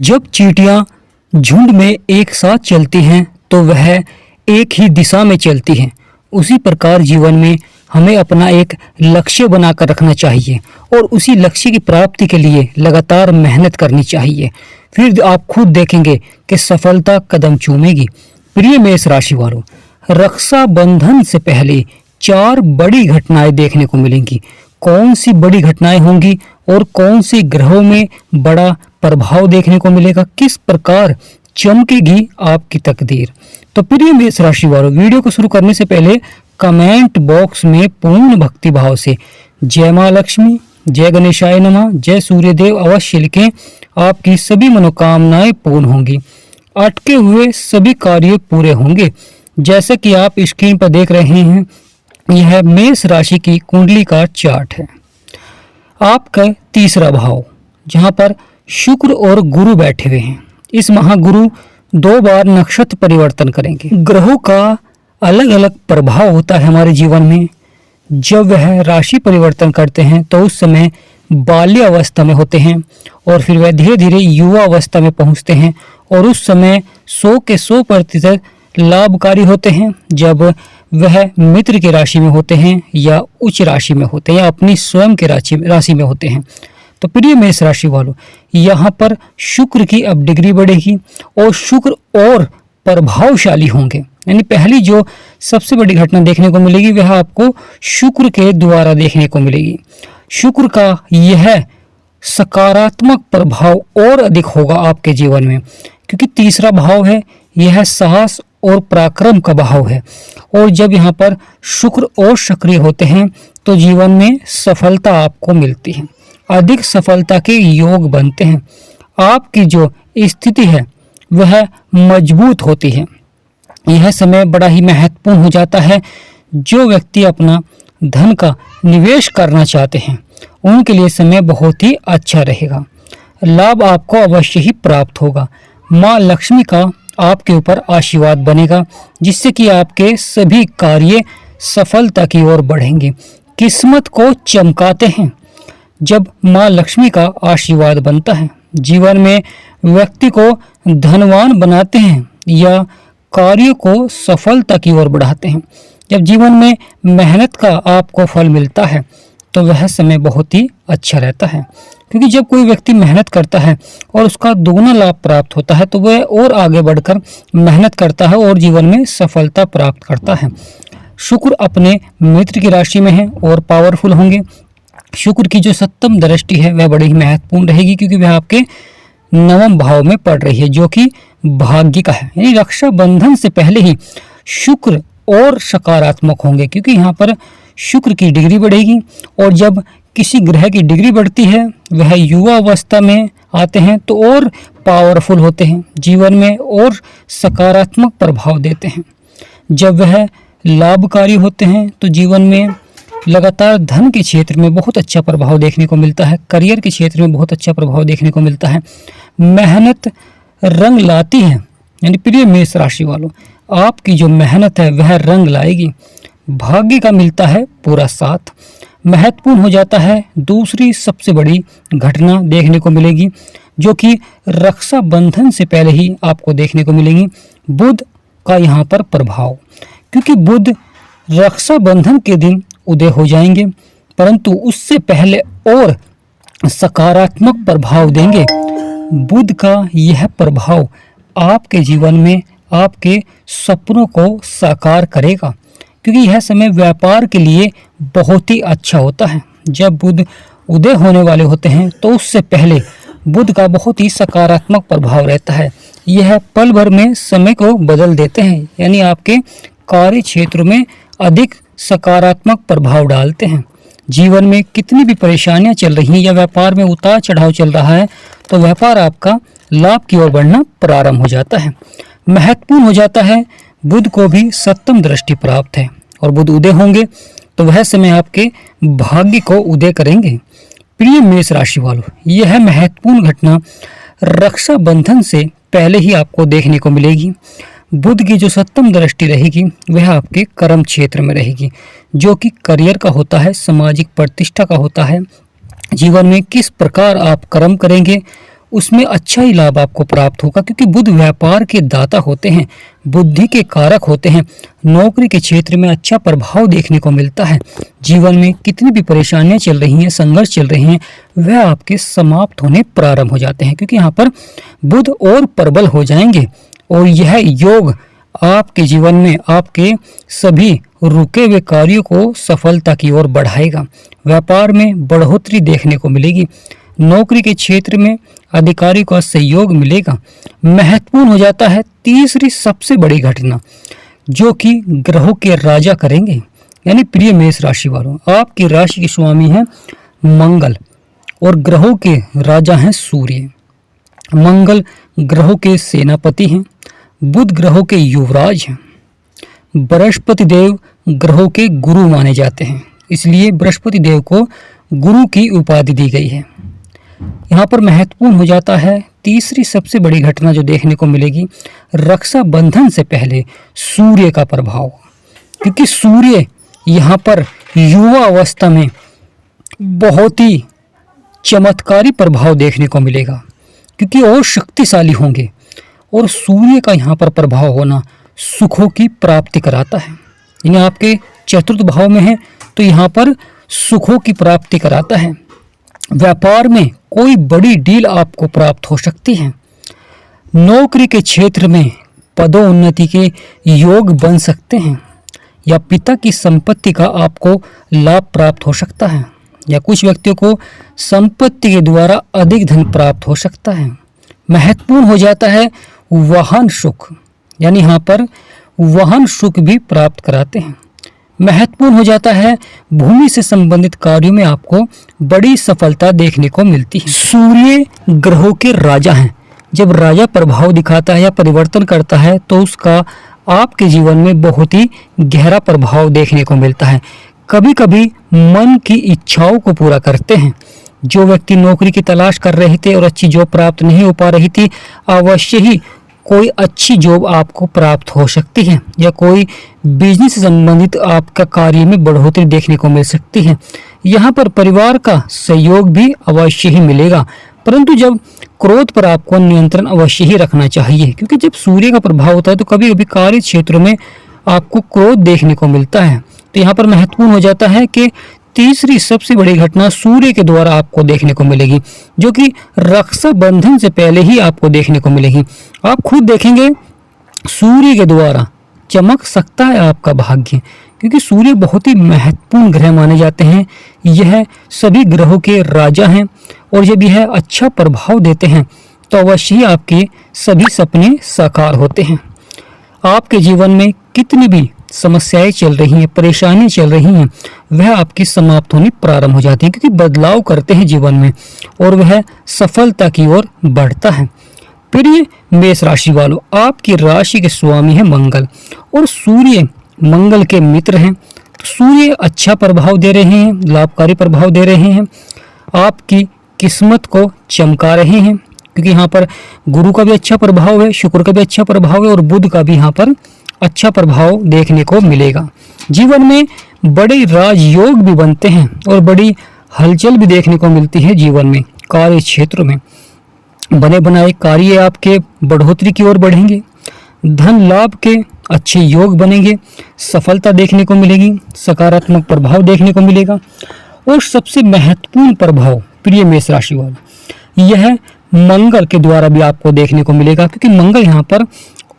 जब चींटियां झुंड में एक साथ चलती हैं तो वह एक ही दिशा में चलती हैं। उसी प्रकार जीवन में हमें अपना एक लक्ष्य बनाकर रखना चाहिए और उसी लक्ष्य की प्राप्ति के लिए लगातार मेहनत करनी चाहिए। फिर आप खुद देखेंगे कि सफलता कदम चूमेगी। प्रिय मेष राशि वालों, रक्षाबंधन से पहले 4 बड़ी घटनाएं देखने को मिलेंगी। कौन सी बड़ी घटनाएं होंगी और कौन सी ग्रहों में बड़ा प्रभाव देखने को मिलेगा, किस प्रकार चमकेगी आपकी तकदीर। तो प्रिय मेष राशि वालों, वीडियो को शुरू करने से पहले कमेंट बॉक्स में पूर्ण भक्ति भाव से जय मां लक्ष्मी, जय गणेशाय नमः, जय सूर्यदेव अवश्य लिखें। आपकी सभी मनोकामनाएं पूर्ण होंगी, अटके हुए सभी कार्य पूरे होंगे। जैसे कि आप स्क्रीन पर देख रहे हैं, यह मेष राशि की कुंडली का चार्ट है। आपका तीसरा भाव जहां पर शुक्र और गुरु बैठे हुए हैं। इस महागुरु 2 बार नक्षत्र परिवर्तन करेंगे। ग्रहों का अलग अलग प्रभाव होता है हमारे जीवन में। जब वह राशि परिवर्तन करते हैं तो उस समय बाल्य अवस्था में होते हैं और फिर वह धीरे धीरे युवा अवस्था में पहुंचते हैं और उस समय 100 के 100% लाभकारी होते हैं जब वह मित्र की राशि में होते हैं या उच्च राशि में होते हैं या अपनी स्वयं के राशि में होते हैं। तो प्रिय मेष राशि वालों, यहाँ पर शुक्र की अब डिग्री बढ़ेगी और शुक्र और प्रभावशाली होंगे। यानी पहली जो सबसे बड़ी घटना देखने को मिलेगी वह आपको शुक्र के द्वारा देखने को मिलेगी। शुक्र का यह सकारात्मक प्रभाव और अधिक होगा आपके जीवन में, क्योंकि तीसरा भाव है, यह साहस और पराक्रम का भाव है। और जब यहाँ पर शुक्र और सक्रिय होते हैं तो जीवन में सफलता आपको मिलती है, अधिक सफलता के योग बनते हैं। आपकी जो स्थिति है वह मजबूत होती है। यह समय बड़ा ही महत्वपूर्ण हो जाता है। जो व्यक्ति अपना धन का निवेश करना चाहते हैं उनके लिए समय बहुत ही अच्छा रहेगा। लाभ आपको अवश्य ही प्राप्त होगा। माँ लक्ष्मी का आपके ऊपर आशीर्वाद बनेगा जिससे कि आपके सभी कार्य सफलता की ओर बढ़ेंगे, किस्मत को चमकाते हैं। जब माँ लक्ष्मी का आशीर्वाद बनता है, जीवन में व्यक्ति को धनवान बनाते हैं या कार्यों को सफलता की ओर बढ़ाते हैं। जब जीवन में मेहनत का आपको फल मिलता है तो वह समय बहुत ही अच्छा रहता है, क्योंकि जब कोई व्यक्ति मेहनत करता है और उसका दोगुना लाभ प्राप्त होता है तो वह और आगे बढ़कर मेहनत करता है और जीवन में सफलता प्राप्त करता है। शुक्र अपने मित्र की राशि में है और पावरफुल होंगे। शुक्र की जो 7वीं दृष्टि है वह बड़ी ही महत्वपूर्ण रहेगी, क्योंकि वह आपके 9वें भाव में पड़ रही है जो कि भाग्य का है। यानी रक्षाबंधन से पहले ही शुक्र और सकारात्मक होंगे, क्योंकि यहाँ पर शुक्र की डिग्री बढ़ेगी और जब किसी ग्रह की डिग्री बढ़ती है वह युवा अवस्था में आते हैं तो और पावरफुल होते हैं, जीवन में और सकारात्मक प्रभाव देते हैं। जब वह लाभकारी होते हैं तो जीवन में लगातार धन के क्षेत्र में बहुत अच्छा प्रभाव देखने को मिलता है, करियर के क्षेत्र में बहुत अच्छा प्रभाव देखने को मिलता है। मेहनत रंग लाती है। यानी प्रिय मेष राशि वालों, आपकी जो मेहनत है वह रंग लाएगी। भाग्य का मिलता है पूरा साथ। महत्वपूर्ण हो जाता है दूसरी सबसे बड़ी घटना देखने को मिलेगी जो कि रक्षाबंधन से पहले ही आपको देखने को मिलेगी, बुध का यहाँ पर प्रभाव। क्योंकि बुध रक्षाबंधन के दिन उदय हो जाएंगे, परंतु उससे पहले और सकारात्मक प्रभाव देंगे। बुध का यह प्रभाव आपके जीवन में आपके सपनों को साकार करेगा, क्योंकि यह समय व्यापार के लिए बहुत ही अच्छा होता है। जब बुध उदय होने वाले होते हैं तो उससे पहले बुध का बहुत ही सकारात्मक प्रभाव रहता है। यह पल भर में समय को बदल देते हैं, यानी आपके कार्य क्षेत्र में अधिक सकारात्मक प्रभाव डालते हैं। जीवन में कितनी भी परेशानियां चल रही हैं या व्यापार में उतार चढ़ाव चल रहा है तो व्यापार आपका लाभ की ओर बढ़ना प्रारंभ हो जाता है। महत्वपूर्ण हो जाता है बुध को भी 7वीं दृष्टि प्राप्त है और बुध उदय होंगे तो वह समय आपके भाग्य को उदय करेंगे। प्रिय मेष राशि वालों, यह महत्वपूर्ण घटना रक्षाबंधन से पहले ही आपको देखने को मिलेगी। बुध की जो 7वीं दृष्टि रहेगी वह आपके कर्म क्षेत्र में रहेगी, जो कि करियर का होता है, सामाजिक प्रतिष्ठा का होता है। जीवन में किस प्रकार आप कर्म करेंगे उसमें अच्छा ही लाभ आपको प्राप्त होगा, क्योंकि बुध व्यापार के दाता होते हैं, बुद्धि के कारक होते हैं। नौकरी के क्षेत्र में अच्छा प्रभाव देखने को मिलता है। जीवन में कितनी भी परेशानियां चल रही हैं, संघर्ष चल रही हैं, वह आपके समाप्त होने प्रारंभ हो जाते हैं, क्योंकि यहाँ पर बुध और प्रबल हो जाएंगे और यह योग आपके जीवन में आपके सभी रुके हुए कार्यों को सफलता की ओर बढ़ाएगा। व्यापार में बढ़ोतरी देखने को मिलेगी। नौकरी के क्षेत्र में अधिकारी का सहयोग मिलेगा। महत्वपूर्ण हो जाता है तीसरी सबसे बड़ी घटना, जो कि ग्रहों के राजा करेंगे। यानी प्रिय मेष राशि वालों, आपकी राशि के स्वामी हैं मंगल और ग्रहों के राजा हैं सूर्य। मंगल ग्रहों के सेनापति हैं, बुध ग्रहों के युवराज हैं, बृहस्पति देव ग्रहों के गुरु माने जाते हैं, इसलिए बृहस्पति देव को गुरु की उपाधि दी गई है। यहाँ पर महत्वपूर्ण हो जाता है तीसरी सबसे बड़ी घटना जो देखने को मिलेगी, रक्षाबंधन से पहले सूर्य का प्रभाव, क्योंकि सूर्य यहाँ पर युवा अवस्था में बहुत ही चमत्कारी प्रभाव देखने को मिलेगा, क्योंकि और शक्तिशाली होंगे। और सूर्य का यहाँ पर प्रभाव होना सुखों की प्राप्ति कराता है। यानी आपके चतुर्थ भाव में है तो यहाँ पर सुखों की प्राप्ति कराता है। व्यापार में कोई बड़ी डील आपको प्राप्त हो सकती है। नौकरी के क्षेत्र में पदोन्नति के योग बन सकते हैं, या पिता की संपत्ति का आपको लाभ प्राप्त हो सकता है, या कुछ व्यक्तियों को संपत्ति के द्वारा अधिक धन प्राप्त हो सकता है। महत्वपूर्ण हो जाता है वाहन सुख, यानी यहाँ पर वाहन सुख भी प्राप्त कराते हैं। महत्वपूर्ण हो जाता है भूमि से संबंधित कार्यों में आपको बड़ी सफलता देखने को मिलती है। सूर्य ग्रहों के राजा हैं। जब राजा प्रभाव दिखाता है या परिवर्तन करता है तो उसका आपके जीवन में बहुत ही गहरा प्रभाव देखने को मिलता है। कभी कभी मन की इच्छाओं को पूरा करते हैं। जो व्यक्ति नौकरी की तलाश कर रहे थे और अच्छी जॉब प्राप्त नहीं हो पा रही थी, अवश्य ही कोई अच्छी जॉब आपको प्राप्त हो सकती है, या कोई बिजनेस से संबंधित आपका कार्य में बढ़ोतरी देखने को मिल सकती है। यहाँ पर परिवार का सहयोग भी अवश्य ही मिलेगा, परंतु जब क्रोध पर आपको नियंत्रण अवश्य ही रखना चाहिए, क्योंकि जब सूर्य का प्रभाव होता है तो कभी कभी कार्य क्षेत्रों में आपको क्रोध देखने को मिलता है। तो यहाँ पर महत्वपूर्ण हो जाता है कि तीसरी सबसे बड़ी घटना सूर्य के द्वारा आपको देखने को मिलेगी, जो कि रक्षाबंधन से पहले ही आपको देखने को मिलेगी। आप खुद देखेंगे सूर्य के द्वारा चमक सकता है आपका भाग्य, क्योंकि सूर्य बहुत ही महत्वपूर्ण ग्रह माने जाते हैं। यह सभी ग्रहों के राजा हैं और जब यह अच्छा प्रभाव देते हैं तो अवश्य ही आपके सभी सपने साकार होते हैं। आपके जीवन में कितनी भी समस्याएं चल रही हैं, परेशानियां चल रही हैं, वह आपकी समाप्त होनी प्रारंभ हो जाती हैं, क्योंकि बदलाव करते हैं जीवन में और वह सफलता की ओर बढ़ता है। प्रिय मेष राशि वालों, आपकी राशि के स्वामी है मंगल और सूर्य मंगल के मित्र हैं। तो सूर्य अच्छा प्रभाव दे रहे हैं, लाभकारी प्रभाव दे रहे हैं, आपकी किस्मत को चमका रहे हैं, क्योंकि यहाँ पर गुरु का भी अच्छा प्रभाव है, शुक्र का भी अच्छा प्रभाव है और बुध का भी यहाँ पर अच्छा प्रभाव देखने को मिलेगा। जीवन में बड़े राजयोग भी बनते हैं और बड़ी हलचल भी देखने को मिलती है। जीवन में कार्य क्षेत्र में बने बनाए कार्य आपके बढ़ोतरी की ओर बढ़ेंगे, धन लाभ के अच्छे योग बनेंगे, सफलता देखने को मिलेगी, सकारात्मक प्रभाव देखने को मिलेगा। और सबसे महत्वपूर्ण प्रभाव प्रिय मेष राशि वालों, यह मंगल के द्वारा भी आपको देखने को मिलेगा, क्योंकि मंगल यहाँ पर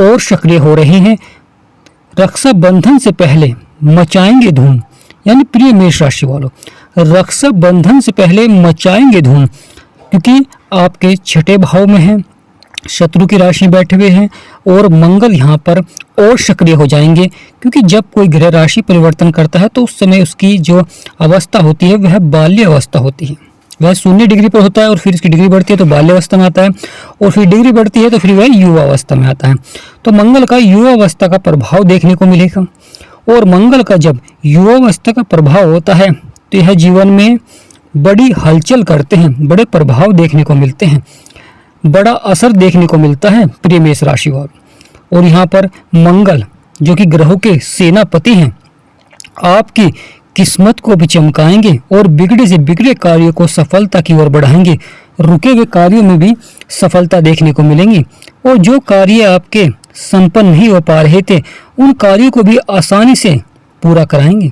और सक्रिय हो रहे हैं। रक्षाबंधन से पहले मचाएंगे धूम, यानी प्रिय मेष राशि वालों, रक्षाबंधन से पहले मचाएंगे धूम, क्योंकि आपके छठे भाव में है, शत्रु की राशि बैठे हुए हैं और मंगल यहाँ पर और सक्रिय हो जाएंगे। क्योंकि जब कोई ग्रह राशि परिवर्तन करता है तो उस समय उसकी जो अवस्था होती है वह बाल्य अवस्था होती है। वह 0 डिग्री पर होता है और फिर इसकी डिग्री बढ़ती है तो बाल्य अवस्था में आता है, और फिर डिग्री बढ़ती है तो फिर वह युवा अवस्था में आता है। तो मंगल का युवा अवस्था का प्रभाव देखने को मिलेगा, और मंगल का जब युवा अवस्था का प्रभाव होता है तो यह जीवन में बड़ी हलचल करते हैं, बड़े प्रभाव देखने को मिलते हैं, बड़ा असर देखने को मिलता है प्रिय मेष राशि वालों। और यहाँ पर मंगल जो कि ग्रहों के सेनापति हैं, आपकी किस्मत को भी चमकाएंगे और बिगड़े से बिगड़े कार्यों को सफलता की ओर बढ़ाएंगे। रुके हुए कार्यों में भी सफलता देखने को मिलेंगी और जो कार्य आपके संपन्न नहीं हो पा रहे थे उन कार्यों को भी आसानी से पूरा कराएंगे।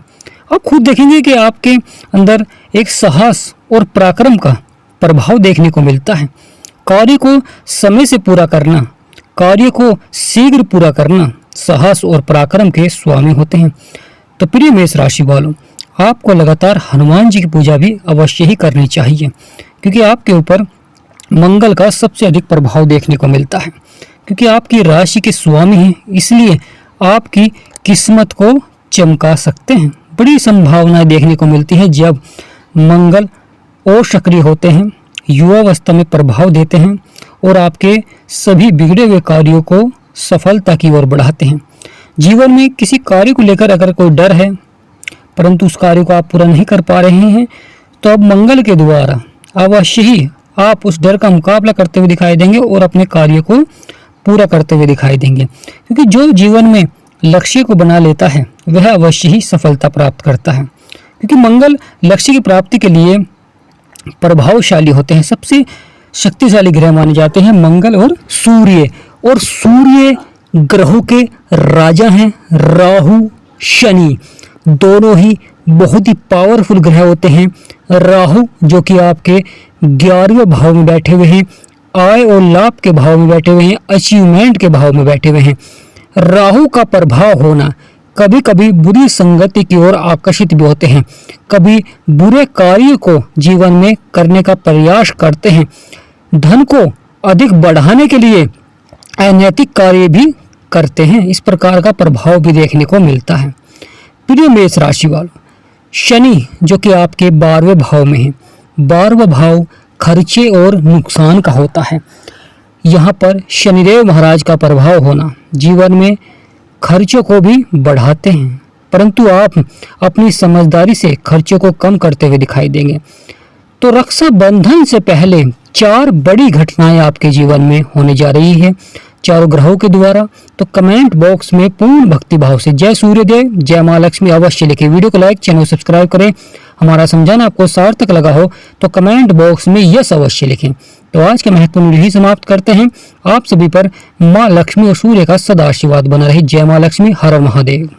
आप खुद देखेंगे कि आपके अंदर एक साहस और पराक्रम का प्रभाव देखने को मिलता है। कार्य को समय से पूरा करना, कार्य को शीघ्र पूरा करना साहस और पराक्रम के स्वामी होते हैं। तो प्रिय मेष राशि वालों, आपको लगातार हनुमान जी की पूजा भी अवश्य ही करनी चाहिए, क्योंकि आपके ऊपर मंगल का सबसे अधिक प्रभाव देखने को मिलता है। क्योंकि आपकी राशि के स्वामी हैं, इसलिए आपकी किस्मत को चमका सकते हैं। बड़ी संभावनाएं देखने को मिलती है जब मंगल और सक्रिय होते हैं, युवावस्था में प्रभाव देते हैं और आपके सभी बिगड़े हुए कार्यों को सफलता की ओर बढ़ाते हैं। जीवन में किसी कार्य को लेकर अगर कोई डर है परंतु उस कार्य को आप पूरा नहीं कर पा रहे हैं, तो अब मंगल के द्वारा अवश्य ही आप उस डर का मुकाबला करते हुए दिखाई देंगे और अपने कार्य को पूरा करते हुए दिखाई देंगे। क्योंकि जो जीवन में लक्ष्य को बना लेता है वह अवश्य ही सफलता प्राप्त करता है। क्योंकि मंगल लक्ष्य की प्राप्ति के लिए प्रभावशाली होते हैं। सबसे शक्तिशाली ग्रह माने जाते हैं मंगल और सूर्य ग्रहों के राजा हैं। राहु शनि दोनों ही बहुत ही पावरफुल ग्रह होते हैं। राहु जो कि आपके 11वें भाव में बैठे हुए हैं, आय और लाभ के भाव में बैठे हुए हैं, अचीवमेंट के भाव में बैठे हुए हैं। राहु का प्रभाव होना कभी कभी बुरी संगति की ओर आकर्षित भी होते हैं, कभी बुरे कार्य को जीवन में करने का प्रयास करते हैं, धन को अधिक बढ़ाने के लिए अनैतिक कार्य भी करते हैं। इस प्रकार का प्रभाव भी देखने को मिलता है। प्रिय मेष राशि वालों, शनि जो कि आपके 12वें भाव में है, 12वां भाव खर्चे और नुकसान का होता है। यहाँ पर शनिदेव महाराज का प्रभाव होना जीवन में खर्चों को भी बढ़ाते हैं, परंतु आप अपनी समझदारी से खर्चों को कम करते हुए दिखाई देंगे। तो रक्षाबंधन से पहले 4 बड़ी घटनाएं आपके जीवन में होने जा रही है चारों ग्रहों के द्वारा। तो कमेंट बॉक्स में पूर्ण भक्ति भाव से जय सूर्यदेव, जय मां लक्ष्मी अवश्य लिखें। वीडियो को लाइक, चैनल सब्सक्राइब करें। हमारा समझाना आपको सार्थक लगा हो तो कमेंट बॉक्स में यस अवश्य लिखें। तो आज के महत्वपूर्ण वीडियो ही समाप्त करते हैं। आप सभी पर मां लक्ष्मी और सूर्य का सदा आशीर्वाद बना रहे। जय मां लक्ष्मी, हर हर महादेव।